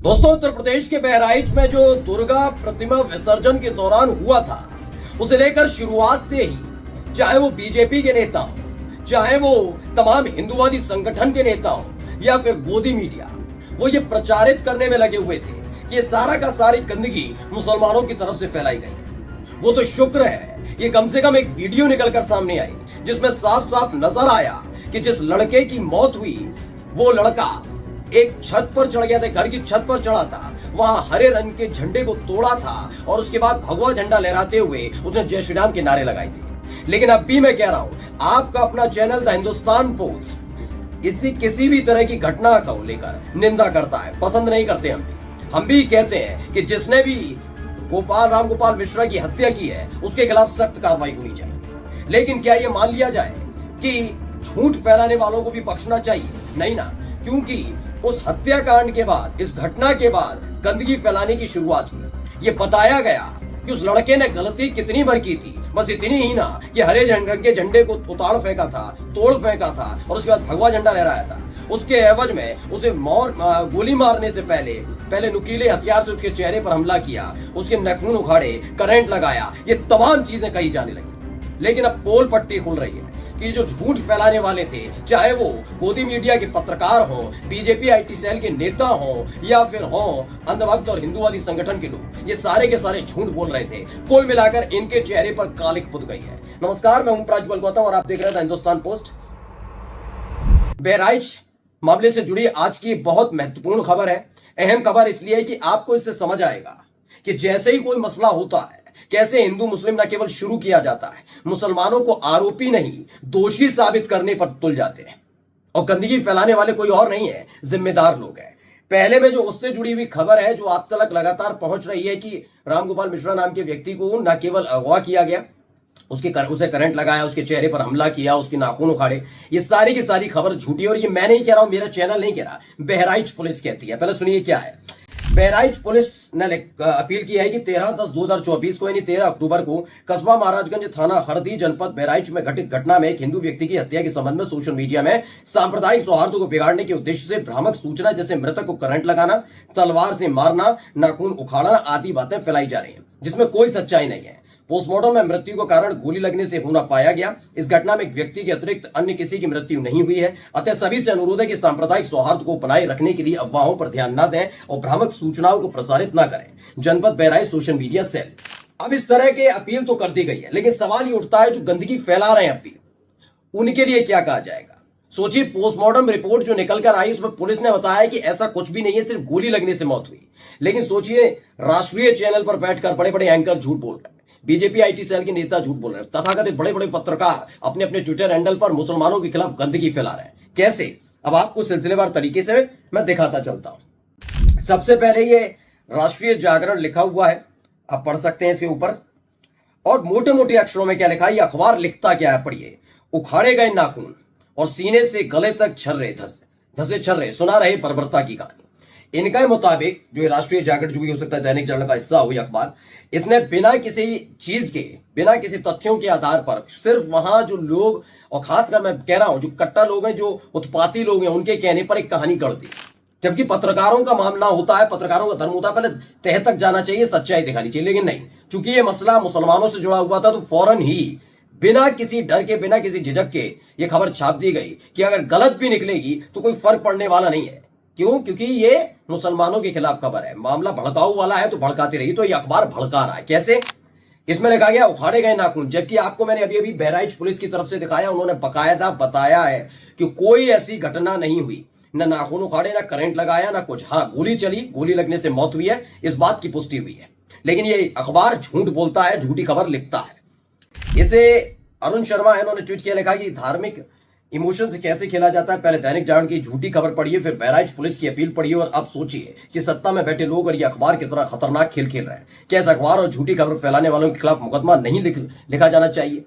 दोस्तों, उत्तर प्रदेश के बहराइच में जो दुर्गा प्रतिमा विसर्जन के दौरान हुआ था, उसे लेकर शुरुआत से ही चाहे वो बीजेपी के नेता हो, चाहे वो तमाम हिंदुवादी संगठन के नेता हो या फिर गोदी मीडिया, वो ये प्रचारित करने में लगे हुए थे कि ये सारा का सारी गंदगी मुसलमानों की तरफ से फैलाई गई। वो तो शुक्र है ये कम से कम एक वीडियो निकलकर सामने आई जिसमें साफ साफ नजर आया कि जिस लड़के की मौत हुई वो लड़का एक छत पर चढ़ गया था, घर की छत पर चढ़ा था, वहां हरे रंग के झंडे को तोड़ा था और उसके बाद भगवा झंडा लहराते हुए उसने जय श्री राम के नारे लगाए थे। लेकिन अब भी मैं कह रहा हूं, आपका अपना चैनल द हिंदुस्तान पोस्ट किसी भी तरह की घटना को लेकर निंदा करता है, पसंद नहीं करते। हम भी कहते हैं कि जिसने भी राम गोपाल मिश्रा की हत्या की है उसके खिलाफ सख्त कार्रवाई होनी चाहिए। लेकिन क्या यह मान लिया जाए कि झूठ फैलाने वालों को भी बख्शना चाहिए? नहीं ना, क्योंकि उस हत्याकांड के बाद, इस घटना के बाद गंदगी फैलाने की शुरुआत हुई। ये बताया गया कि उस लड़के ने गलती कितनी बार की थी, बस इतनी ही ना कि हरे रंग के झंडे को उताड़ फेंका था, तोड़ फेंका था और उसके बाद भगवा झंडा लहराया था। उसके एवज में उसे गोली मारने से पहले नुकीले हथियार से उसके चेहरे पर हमला किया, उसके नाखून उखाड़े, करंट लगाया, ये तमाम चीजें कही जाने लगी। लेकिन अब पोल पट्टी खुल रही है कि जो झूठ फैलाने वाले थे, चाहे वो गोदी मीडिया के पत्रकार हो, बीजेपी आईटी सेल के नेता हो या फिर हो अंधभक्त और हिंदुवादी संगठन के लोग, ये सारे के सारे झूठ बोल रहे थे। कुल मिलाकर इनके चेहरे पर कालिक पुत गई है। नमस्कार, मैं ओम प्रज्वल गौतम और आप देख रहे हैं हिंदुस्तान पोस्ट। बहराइच मामले से जुड़ी आज की बहुत महत्वपूर्ण खबर है। अहम खबर इसलिए है कि आपको इससे समझ आएगा कि जैसे ही कोई मसला होता है, कैसे हिंदू मुस्लिम न केवल शुरू किया जाता है, मुसलमानों को आरोपी नहीं दोषी साबित करने पर तुल जाते हैं। और गंदगी फैलाने वाले कोई और नहीं है, जिम्मेदार लोग हैं। पहले में जो उससे जुड़ी हुई खबर है जो आप तक लगातार पहुंच रही है कि रामगोपाल मिश्रा नाम के व्यक्ति को न केवल अगवा किया गया, उसे करंट लगाया, उसके चेहरे पर हमला किया, उसके नाखून उखाड़े, ये सारी की सारी खबर झूठी। और ये मैं नहीं कह रहा हूं, मेरा चैनल नहीं कह रहा, बहराइच पुलिस कहती है। पहले सुनिए क्या है। बहराइच पुलिस ने अपील की है कि 13/10/2024 को यानी 13 अक्टूबर को कस्बा महाराजगंज थाना हरदी जनपद बहराइच में घटित घटना में एक हिंदू व्यक्ति की हत्या के संबंध में सोशल मीडिया में सांप्रदायिक सौहार्द को बिगाड़ने के उद्देश्य से भ्रामक सूचना जैसे मृतक को करंट लगाना, तलवार से मारना, नाखून उखाड़ना आदि बातें फैलाई जा रही हैं, जिसमें कोई सच्चाई नहीं है। पोस्टमार्टम में मृत्यु का कारण गोली लगने से होना पाया गया। इस घटना में एक व्यक्ति के अतिरिक्त अन्य किसी की मृत्यु नहीं हुई है। अतः सभी से अनुरोध है कि सांप्रदायिक सौहार्द को बनाए रखने के लिए अफवाहों पर ध्यान न दें और भ्रामक सूचनाओं को प्रसारित न करें। जनपद बहराइच सोशल मीडिया सेल। अब इस तरह के अपील तो कर दी गई है, लेकिन सवाल ये उठता है जो गंदगी फैला रहे हैं अपील, उनके लिए क्या कहा जाएगा? सोचिए, पोस्टमार्टम रिपोर्ट जो निकल कर आई उसमें पुलिस ने बताया कि ऐसा कुछ भी नहीं है, सिर्फ गोली लगने से मौत हुई। लेकिन सोचिए, राष्ट्रीय चैनल पर बैठकर बड़े बड़े एंकर झूठ बोल रहे हैं, बीजेपी आईटी सेल के नेता झूठ बोल रहे हैं, तथाकथित बड़े बड़े पत्रकार अपने अपने ट्विटर हैंडल पर मुसलमानों के खिलाफ गंदगी फैला रहे हैं। कैसे? अब आपको सिलसिलेवार तरीके से मैं दिखाता चलता हूं। सबसे पहले ये राष्ट्रीय जागरण लिखा हुआ है, आप पढ़ सकते हैं इसके ऊपर। और मोटे मोटे अक्षरों में क्या लिखा है, ये अखबार लिखता क्या है, पढ़िए। उखाड़े गए नाखून और सीने से गले तक धसे छर्रे सुना रहे बर्बरता की कहानी। इनका मुताबिक जो राष्ट्रीय जागरण जो भी हो सकता है, दैनिक जागरण का हिस्सा हो या अखबार, इसने बिना किसी चीज के, बिना किसी तथ्यों के आधार पर सिर्फ वहां जो लोग, और खासकर मैं कह रहा हूं जो कट्टर लोग हैं, जो उत्पाती लोग हैं, उनके कहने पर एक कहानी गढ़ दी। जबकि पत्रकारों का मामला होता है, पत्रकारों का धर्म होता है, पहले तह तक जाना चाहिए, सच्चाई दिखानी चाहिए। लेकिन नहीं, चूंकि ये मसला मुसलमानों से जुड़ा हुआ था तो फौरन ही बिना किसी डर के, बिना किसी झिझक के ये खबर छाप दी गई कि अगर गलत भी निकलेगी तो कोई फर्क पड़ने वाला नहीं है। क्यों? क्योंकि ये मुसलमानों के खिलाफ खबर है, मामला भड़काऊ वाला है तो भड़काती रही। तो ये अखबार भड़का रहा है। कैसे? इसमें लिखा गया उखाड़े गए नाखून, जबकि आपको मैंने अभी अभी बहराइच पुलिस की तरफ से दिखाया, उन्होंने बकायदा बताया है कि कोई ऐसी घटना नहीं हुई, न नाखून उखाड़े, न करंट लगाया, न कुछ। हाँ, गोली चली, गोली लगने से मौत हुई है, इस बात की पुष्टि हुई है। लेकिन ये अखबार झूठ बोलता है, झूठी खबर लिखता है। इसे अरुण शर्मा है, उन्होंने ट्वीट किया, लिखा कि धार्मिक इमोशन से कैसे खेला जाता है। पहले दैनिक जागरण की झूठी खबर पढ़िए, फिर बहराइच पुलिस की अपील पढ़िए और अब सोचिए कि सत्ता में बैठे लोग और ये अखबार की तरह खतरनाक खेल खेल रहे हैं। क्या इस अखबार और झूठी खबर फैलाने वालों के खिलाफ मुकदमा नहीं लिखा जाना चाहिए?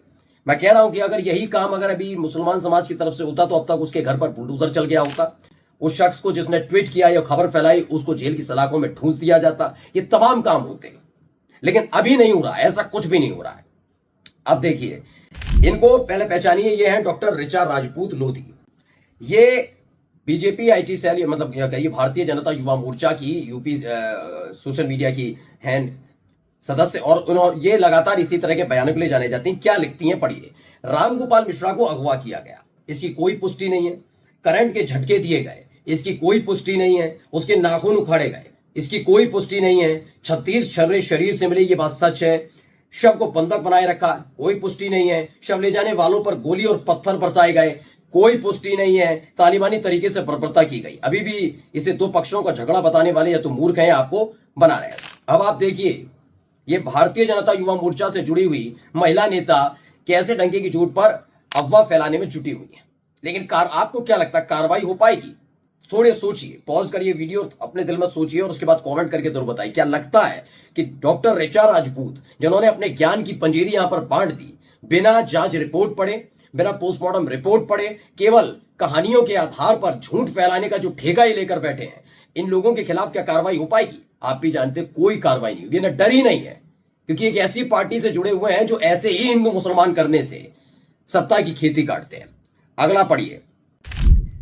मैं कह रहा हूं कि अगर यही काम अगर अभी मुसलमान समाज की तरफ से होता तो अब तक उसके घर पर बुलडोजर चल गया होता। उस शख्स को जिसने ट्वीट किया या खबर फैलाई उसको जेल की सलाखों में ठूंस दिया जाता। ये तमाम काम होते, लेकिन अभी नहीं हो रहा, ऐसा कुछ भी नहीं हो रहा है। अब देखिए, इनको पहले पहचानिए, ये हैं डॉक्टर ऋचा राजपूत लोधी। ये बीजेपी आईटी सेल मतलब यह कहिए भारतीय जनता युवा मोर्चा की यूपी सोशल मीडिया की हैंड सदस्य और उन्होंने ये लगातार इसी तरह के बयानों के लिए जाने जाती हैं। क्या लिखती हैं पढ़िए। रामगोपाल मिश्रा को अगवा किया गया, इसकी कोई पुष्टि नहीं है। करंट के झटके दिए गए, इसकी कोई पुष्टि नहीं है। उसके नाखून उखाड़े गए, इसकी कोई पुष्टि नहीं है। 36 छर्रे शरीर से मिले, ये बात सच है। शव को बंधक बनाए रखा, कोई पुष्टि नहीं है। शव ले जाने वालों पर गोली और पत्थर बरसाए गए, कोई पुष्टि नहीं है। तालिबानी तरीके से बर्बरता की गई। अभी भी इसे दो पक्षों का झगड़ा बताने वाले या तो मूर्ख हैं, आपको बना रहे हैं। अब आप देखिए, ये भारतीय जनता युवा मोर्चा से जुड़ी हुई महिला नेता कैसे डंके की चोट पर अफवाह फैलाने में जुटी हुई है। लेकिन आपको क्या लगता है कार्रवाई हो पाएगी? थोड़े सोचिए, पॉज करिए वीडियो, अपने दिल में सोचिए और उसके बाद कमेंट करके जरूर बताइए क्या लगता है कि डॉक्टर ऋचा राजपूत जिन्होंने अपने ज्ञान की पंजीरी यहां पर बांट दी, बिना जांच रिपोर्ट पढ़े, बिना पोस्टमार्टम रिपोर्ट पढ़े, केवल कहानियों के आधार पर झूठ फैलाने का जो ठेका ही लेकर बैठे हैं, इन लोगों के खिलाफ क्या कार्रवाई हो पाएगी? आप भी जानते कोई कार्रवाई नहीं होगी, ना डर ही नहीं है, क्योंकि एक ऐसी पार्टी से जुड़े हुए हैं जो ऐसे ही हिंदू मुसलमान करने से सत्ता की खेती काटते हैं। अगला पढ़िए।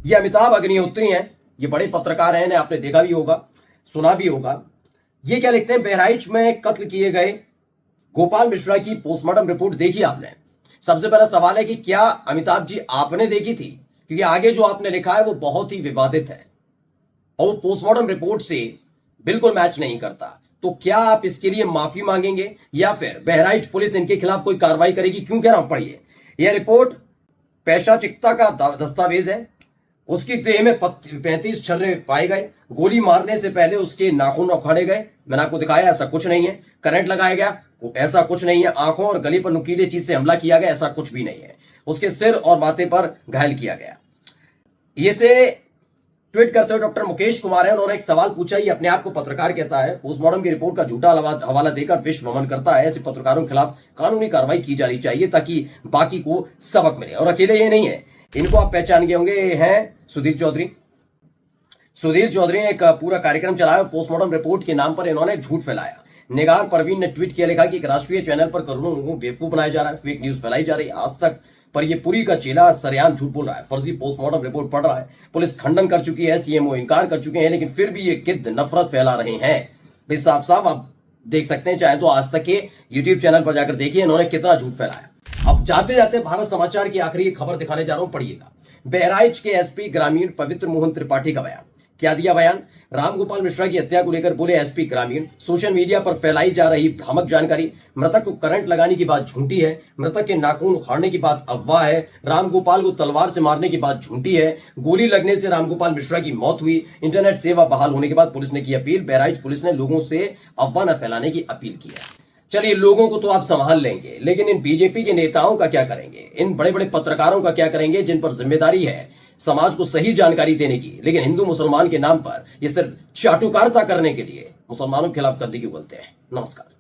ये अमिताभ अग्निहोत्री हैं, ये बड़े पत्रकार हैं, आपने देखा भी होगा, सुना भी होगा। ये क्या लिखते हैं, बहराइच में कत्ल किए गए गोपाल मिश्रा की पोस्टमार्टम रिपोर्ट देखी आपने? सबसे पहला सवाल है कि क्या अमिताभ जी आपने देखी थी? क्योंकि आगे जो आपने लिखा है वो बहुत ही विवादित है और वो पोस्टमार्टम रिपोर्ट से बिल्कुल मैच नहीं करता। तो क्या आप इसके लिए माफी मांगेंगे या फिर बहराइच पुलिस इनके खिलाफ कोई कार्रवाई करेगी? क्यों कह रहा हूं, पढ़िए। यह रिपोर्ट पैशाचिकता का दस्तावेज है। उसकी देह में 35 छर्रे पाए गए। गोली मारने से पहले उसके नाखून उखाड़े गए, मैंने आपको दिखाया, ऐसा कुछ नहीं है। करंट लगाया गया, ऐसा कुछ नहीं है। आंखों और गले पर नुकीले चीज से हमला किया गया, ऐसा कुछ भी नहीं है। उसके सिर और माथे पर घायल किया गया। ये से ट्वीट करते हुए डॉक्टर मुकेश कुमार है, उन्होंने एक सवाल पूछा। ये अपने आप को पत्रकार कहता है, पोस्टमार्टम की रिपोर्ट का झूठा हवाला देकर विश्व भ्रमण करता है। ऐसे पत्रकारों के खिलाफ कानूनी कार्रवाई की जानी चाहिए ताकि बाकी को सबक मिले। और अकेले ये नहीं है, इनको आप पहचान गए होंगे, हैं सुधीर चौधरी। सुधीर चौधरी ने एक पूरा कार्यक्रम चलाया, पोस्टमार्टम रिपोर्ट के नाम पर इन्होंने झूठ फैलाया। निगार परवीन ने ट्वीट किया, लिखा कि एक राष्ट्रीय चैनल पर करोड़ों लोगों को बेवकूफ बनाया जा रहा है, फेक न्यूज फैलाई जा रही है। आज तक पर ये पूरी का चेला सरेआम झूठ बोल रहा है, फर्जी पोस्टमार्टम रिपोर्ट पढ़ रहा है। पुलिस खंडन कर चुकी है, सीएमओ इनकार कर चुके हैं, लेकिन फिर भी ये गिद्ध नफरत फैला रहे हैं। भाई साफ साफ आप देख सकते हैं, चाहे तो आज तक के यूट्यूब चैनल पर जाकर देखिए इन्होंने कितना झूठ फैलाया। अब जाते जाते भारत समाचार की आखिरी खबर दिखाने जा रहा हूं, पढ़िएगा। बहराइच के एसपी ग्रामीण पवित्र मोहन त्रिपाठी का बयान। क्या दिया बयान? रामगोपाल मिश्रा की हत्या को लेकर बोले एसपी ग्रामीण, सोशल मीडिया पर फैलाई जा रही भ्रामक जानकारी, मृतक को करंट लगाने की बात झूठी है, मृतक के नाखून उखाड़ने की बात अफवाह है, रामगोपाल को तलवार से मारने की बात झूठी है, गोली लगने से रामगोपाल मिश्रा की मौत हुई, इंटरनेट सेवा बहाल होने के बाद पुलिस ने की अपील। बहराइच पुलिस ने लोगों से अफवाह न फैलाने की अपील की है। चलिए, लोगों को तो आप संभाल लेंगे, लेकिन इन बीजेपी के नेताओं का क्या करेंगे? इन बड़े बड़े पत्रकारों का क्या करेंगे जिन पर जिम्मेदारी है समाज को सही जानकारी देने की, लेकिन हिंदू मुसलमान के नाम पर ये सिर्फ चाटुकारिता करने के लिए मुसलमानों के खिलाफ कद्दी क्यों बोलते हैं? नमस्कार।